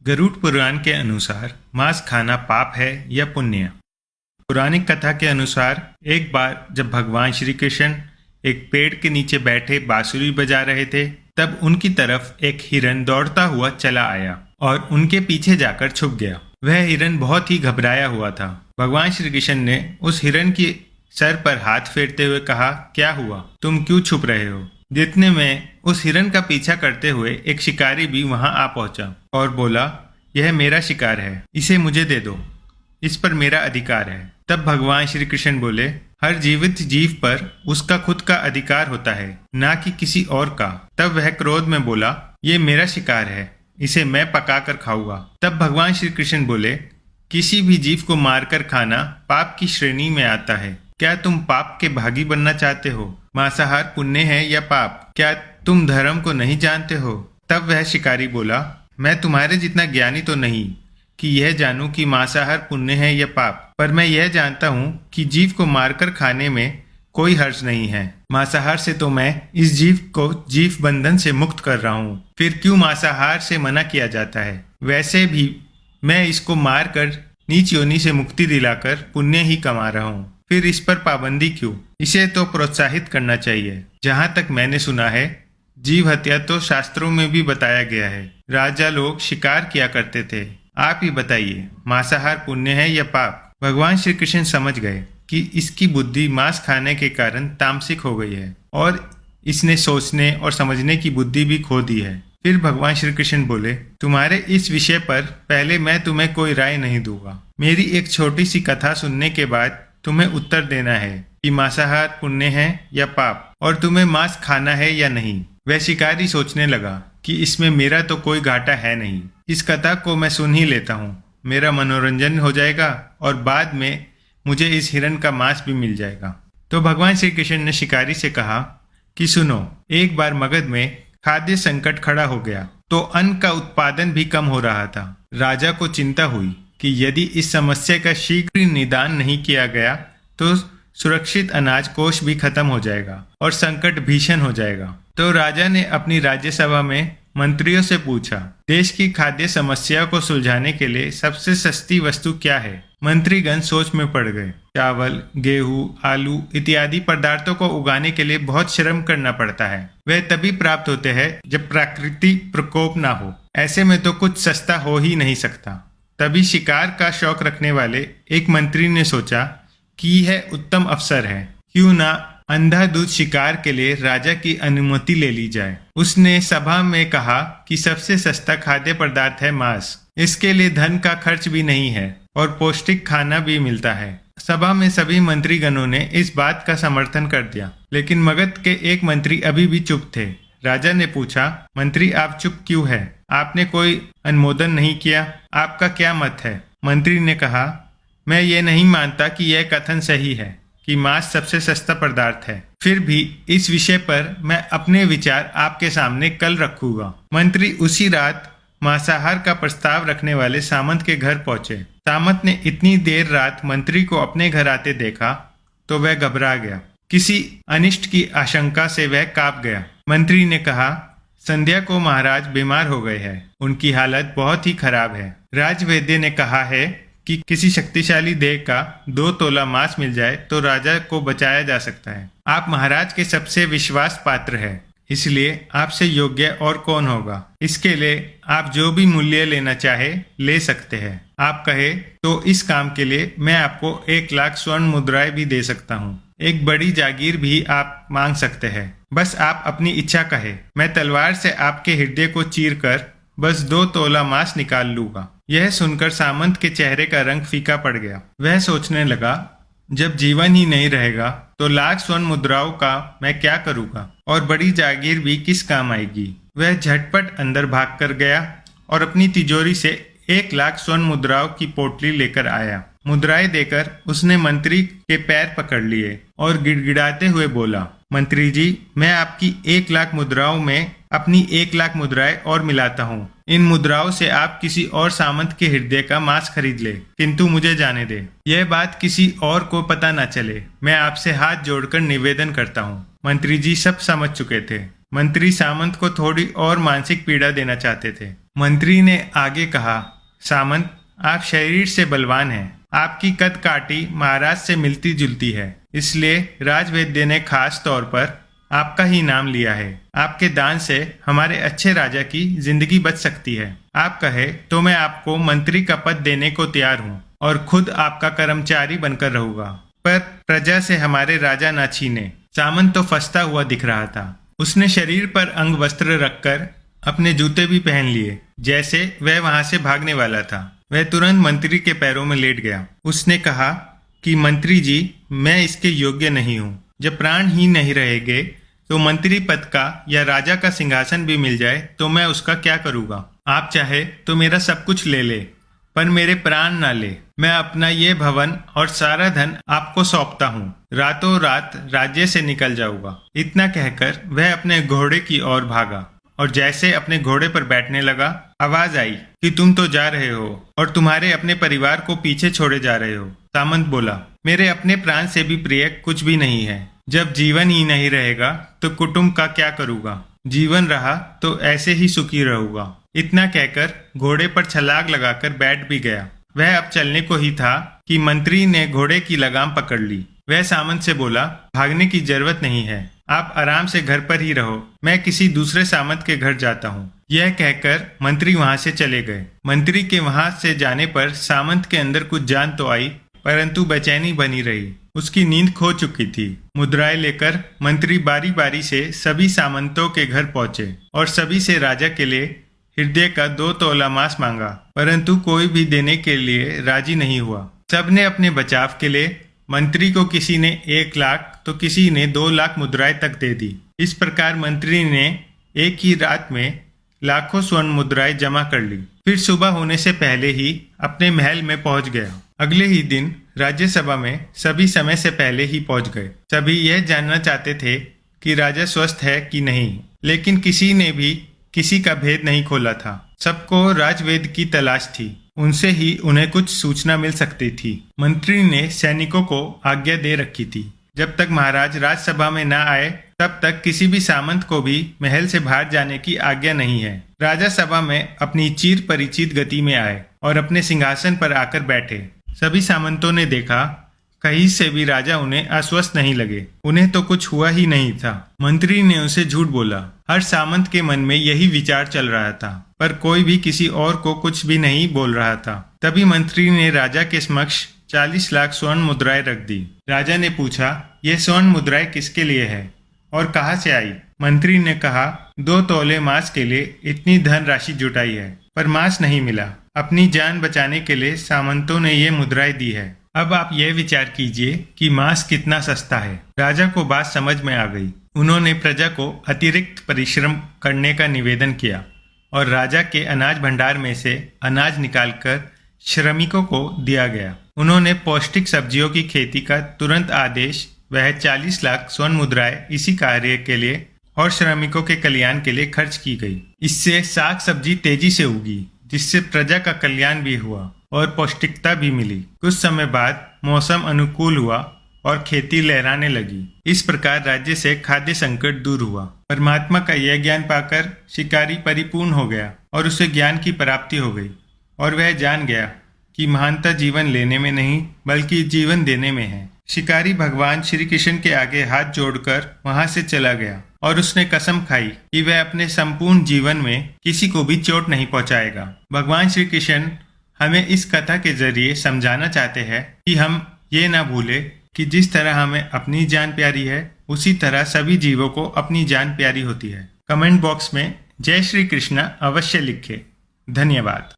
गरुड़ पुराण के अनुसार मांस खाना पाप है या पुण्य। पौराणिक कथा के अनुसार एक बार जब भगवान श्री कृष्ण एक पेड़ के नीचे बैठे बांसुरी बजा रहे थे, तब उनकी तरफ एक हिरन दौड़ता हुआ चला आया और उनके पीछे जाकर छुप गया। वह हिरन बहुत ही घबराया हुआ था। भगवान श्री कृष्ण ने उस हिरन की सर पर हाथ फेरते हुए कहा, क्या हुआ, तुम क्यों छुप रहे हो? जितने में उस हिरन का पीछा करते हुए एक शिकारी भी वहां आ पहुंचा और बोला, यह मेरा शिकार है, इसे मुझे दे दो, इस पर मेरा अधिकार है। तब भगवान श्री कृष्ण बोले, हर जीवित जीव पर उसका खुद का अधिकार होता है, ना कि किसी और का। तब वह क्रोध में बोला, ये मेरा शिकार है, इसे मैं पका कर खाऊंगा। तब भगवान श्री कृष्ण बोले, किसी भी जीव को मारकर खाना पाप की श्रेणी में आता है। क्या तुम पाप के भागी बनना चाहते हो? मांसाहार पुण्य है या पाप? क्या तुम धर्म को नहीं जानते हो? तब वह शिकारी बोला, मैं तुम्हारे जितना ज्ञानी तो नहीं कि यह जानूं कि मांसाहार पुण्य है या पाप, पर मैं यह जानता हूँ कि जीव को मारकर खाने में कोई हर्ज नहीं है। मांसाहार से तो मैं इस जीव को जीव बंधन से मुक्त कर रहा हूँ, फिर क्यों मांसाहार से मना किया जाता है? वैसे भी मैं इसको मारकर नीच योनि से मुक्ति दिलाकर पुण्य ही कमा रहा हूँ, फिर इस पर पाबंदी क्यों? इसे तो प्रोत्साहित करना चाहिए। जहाँ तक मैंने सुना है, जीव हत्या तो शास्त्रों में भी बताया गया है। राजा लोग शिकार किया करते थे। आप ही बताइए, मांसाहार पुण्य है या पाप? भगवान श्री कृष्ण समझ गए कि इसकी बुद्धि मांस खाने के कारण तामसिक हो गई है और इसने सोचने और समझने की बुद्धि भी खो दी है। फिर भगवान श्री कृष्ण बोले, तुम्हारे इस विषय पर पहले मैं तुम्हें कोई राय नहीं दूंगा। मेरी एक छोटी सी कथा सुनने के बाद तुम्हें उत्तर देना है कि मांसाहार पुण्य है या पाप, और तुम्हें मांस खाना है या नहीं। वह शिकारी सोचने लगा कि इसमें मेरा तो कोई घाटा है नहीं, इस कथा को मैं सुन ही लेता हूँ, मेरा मनोरंजन हो जाएगा और बाद में मुझे इस हिरन का मांस भी मिल जाएगा। तो भगवान श्री कृष्ण ने शिकारी से कहा कि सुनो, एक बार मगध में खाद्य संकट खड़ा हो गया तो अन्न का उत्पादन भी कम हो रहा था। राजा को चिंता हुई कि यदि इस समस्या का शीघ्र निदान नहीं किया गया तो सुरक्षित अनाज कोष भी खत्म हो जाएगा और संकट भीषण हो जाएगा। तो राजा ने अपनी राज्यसभा में मंत्रियों से पूछा, देश की खाद्य समस्या को सुलझाने के लिए सबसे सस्ती वस्तु क्या है? मंत्रीगण सोच में पड़ गए। चावल, गेहूं, आलू इत्यादि पदार्थों को उगाने के लिए बहुत श्रम करना पड़ता है। वे तभी प्राप्त होते हैं जब प्राकृतिक प्रकोप ना हो। ऐसे में तो कुछ सस्ता हो ही नहीं सकता। तभी शिकार का शौक रखने वाले एक मंत्री ने सोचा कि यह उत्तम अवसर है, क्यों ना अंधाधुंध शिकार के लिए राजा की अनुमति ले ली जाए। उसने सभा में कहा कि सबसे सस्ता खाद्य पदार्थ है मांस। इसके लिए धन का खर्च भी नहीं है और पौष्टिक खाना भी मिलता है। सभा में सभी मंत्रीगणों ने इस बात का समर्थन कर दिया, लेकिन मगध के एक मंत्री अभी भी चुप थे। राजा ने पूछा, मंत्री आप चुप क्यों है? आपने कोई अनुमोदन नहीं किया, आपका क्या मत है? मंत्री ने कहा, मैं ये नहीं मानता कि यह कथन सही है कि मांस सबसे सस्ता पदार्थ है। फिर भी इस विषय पर मैं अपने विचार आपके सामने कल रखूंगा। मंत्री उसी रात मांसाहार का प्रस्ताव रखने वाले सामंत के घर पहुंचे। सामंत ने इतनी देर रात मंत्री को अपने घर आते देखा तो वह घबरा गया। किसी अनिष्ट की आशंका से वह कांप गया। मंत्री ने कहा, संध्या को महाराज बीमार हो गए हैं, उनकी हालत बहुत ही खराब है। राजवैद्य ने कहा है कि किसी शक्तिशाली देह का 2 तोला मांस मिल जाए तो राजा को बचाया जा सकता है। आप महाराज के सबसे विश्वास पात्र हैं, इसलिए आपसे योग्य और कौन होगा। इसके लिए आप जो भी मूल्य लेना चाहे ले सकते हैं। आप कहे तो इस काम के लिए मैं आपको 1 लाख स्वर्ण मुद्राएं भी दे सकता हूँ। एक बड़ी जागीर भी आप मांग सकते हैं, बस आप अपनी इच्छा कहे। मैं तलवार से आपके हृदय को चीर कर बस 2 तोला मांस निकाल लूंगा। यह सुनकर सामंत के चेहरे का रंग फीका पड़ गया। वह सोचने लगा, जब जीवन ही नहीं रहेगा तो लाख स्वर्ण मुद्राओं का मैं क्या करूंगा, और बड़ी जागीर भी किस काम आएगी। वह झटपट अंदर भाग कर गया और अपनी तिजोरी से 1 लाख स्वर्ण मुद्राओं की पोटली लेकर आया। मुद्राएं देकर उसने मंत्री के पैर पकड़ लिए और गिड़गिड़ाते हुए बोला, मंत्री जी, मैं आपकी 1 लाख मुद्राओं में अपनी 1 लाख मुद्राएं और मिलाता हूँ। इन मुद्राओं से आप किसी और सामंत के हृदय का मांस खरीद ले, किंतु मुझे जाने दे। यह बात किसी और को पता न चले। मैं आपसे हाथ जोड़कर निवेदन करता हूँ। मंत्री जी सब समझ चुके थे। मंत्री सामंत को थोड़ी और मानसिक पीड़ा देना चाहते थे। मंत्री ने आगे कहा, सामंत, आप शरीर से बलवान हैं। आपकी कद काठी महाराज से मिलती जुलती है, इसलिए राजवैद्य ने खास तौर पर आपका ही नाम लिया है। आपके दान से हमारे अच्छे राजा की जिंदगी बच सकती है। आप कहे तो मैं आपको मंत्री का पद देने को तैयार हूँ और खुद आपका कर्मचारी बनकर रहूंगा, पर प्रजा से हमारे राजा ना छीने। सामंत तो फंसता हुआ दिख रहा था। उसने शरीर पर अंग वस्त्र रखकर अपने जूते भी पहन लिए, जैसे वह वहां से भागने वाला था। वह तुरंत मंत्री के पैरों में लेट गया। उसने कहा कि मंत्री जी, मैं इसके योग्य नहीं हूँ। जब प्राण ही नहीं रहेंगे तो मंत्री पद का या राजा का सिंहासन भी मिल जाए तो मैं उसका क्या करूँगा। आप चाहे तो मेरा सब कुछ ले ले, पर मेरे प्राण ना ले। मैं अपना ये भवन और सारा धन आपको सौंपता हूँ। रातों रात राज्य से निकल जाऊंगा। इतना कहकर वह अपने घोड़े की ओर भागा और जैसे अपने घोड़े पर बैठने लगा, आवाज आई कि तुम तो जा रहे हो और तुम्हारे अपने परिवार को पीछे छोड़े जा रहे हो। सामंत बोला, मेरे अपने प्राण से भी प्रिय कुछ भी नहीं है। जब जीवन ही नहीं रहेगा तो कुटुंब का क्या करूँगा। जीवन रहा तो ऐसे ही सुखी रहूंगा। इतना कहकर घोड़े पर छलांग लगाकर बैठ भी गया। वह अब चलने को ही था कि मंत्री ने घोड़े की लगाम पकड़ ली। वह सामंत से बोला, भागने की जरूरत नहीं है, आप आराम से घर पर ही रहो। मैं किसी दूसरे सामंत के घर जाता हूँ। यह कहकर मंत्री वहां से चले गए। मंत्री के वहां से जाने पर सामंत के अंदर कुछ जान तो आई, परंतु बेचैनी बनी रही। उसकी नींद खो चुकी थी। मुद्राएं लेकर मंत्री बारी बारी से सभी सामंतों के घर पहुंचे और सभी से राजा के लिए हृदय का 2 तोला मांस मांगा, परंतु कोई भी देने के लिए राजी नहीं हुआ। सबने अपने बचाव के लिए मंत्री को किसी ने 1 लाख तो किसी ने 2 लाख मुद्राएं तक दे दी। इस प्रकार मंत्री ने एक ही रात में लाखों स्वर्ण मुद्राएं जमा कर ली। फिर सुबह होने से पहले ही अपने महल में पहुंच गया। अगले ही दिन राज्यसभा में सभी समय से पहले ही पहुंच गए। सभी यह जानना चाहते थे कि राजा स्वस्थ है कि नहीं, लेकिन किसी ने भी किसी का भेद नहीं खोला था। सबको राजवेद की तलाश थी। उनसे ही उन्हें कुछ सूचना मिल सकती थी। मंत्री ने सैनिकों को आज्ञा दे रखी थी, जब तक महाराज राज्यसभा में न आए तब तक किसी भी सामंत को भी महल से बाहर जाने की आज्ञा नहीं है। राजा सभा में अपनी चिर परिचित गति में आए और अपने सिंहासन पर आकर बैठे। सभी सामंतों ने देखा, कहीं से भी राजा उन्हें अस्वस्थ नहीं लगे। उन्हें तो कुछ हुआ ही नहीं था। मंत्री ने उसे झूठ बोला। हर सामंत के मन में यही विचार चल रहा था, पर कोई भी किसी और को कुछ भी नहीं बोल रहा था। तभी मंत्री ने राजा के समक्ष 40 लाख स्वर्ण मुद्राएं रख दी। राजा ने पूछा, यह स्वर्ण मुद्राएं किसके लिए है और कहाँ से आई? मंत्री ने कहा, 2 तोले मांस के लिए इतनी धन राशि जुटाई है, पर मांस नहीं मिला। अपनी जान बचाने के लिए सामंतों ने ये मुद्राएं दी है। अब आप यह विचार कीजिए कि मांस कितना सस्ता है। राजा को बात समझ में आ गई। उन्होंने प्रजा को अतिरिक्त परिश्रम करने का निवेदन किया और राजा के अनाज भंडार में से अनाज निकालकर श्रमिकों को दिया गया। उन्होंने पौष्टिक सब्जियों की खेती का तुरंत आदेश। वह 40 लाख स्वर्ण मुद्राएं इसी कार्य के लिए और श्रमिकों के कल्याण के लिए खर्च की गई। इससे साग सब्जी तेजी से उगी, जिससे प्रजा का कल्याण भी हुआ और पौष्टिकता भी मिली। कुछ समय बाद मौसम अनुकूल हुआ और खेती लहराने लगी। इस प्रकार राज्य से खाद्य संकट दूर हुआ। परमात्मा का यह ज्ञान पाकर शिकारी परिपूर्ण हो गया और उसे ज्ञान की प्राप्ति हो गई और वह जान गया कि महानता जीवन लेने में नहीं बल्कि जीवन देने में है। शिकारी भगवान श्री कृष्ण के आगे हाथ जोड़कर वहां से चला गया और उसने कसम खाई कि वह अपने संपूर्ण जीवन में किसी को भी चोट नहीं पहुंचाएगा। भगवान श्री कृष्ण हमें इस कथा के जरिए समझाना चाहते हैं कि हम ये ना भूलें कि जिस तरह हमें अपनी जान प्यारी है, उसी तरह सभी जीवों को अपनी जान प्यारी होती है। कमेंट बॉक्स में जय श्री कृष्ण अवश्य लिखें। धन्यवाद।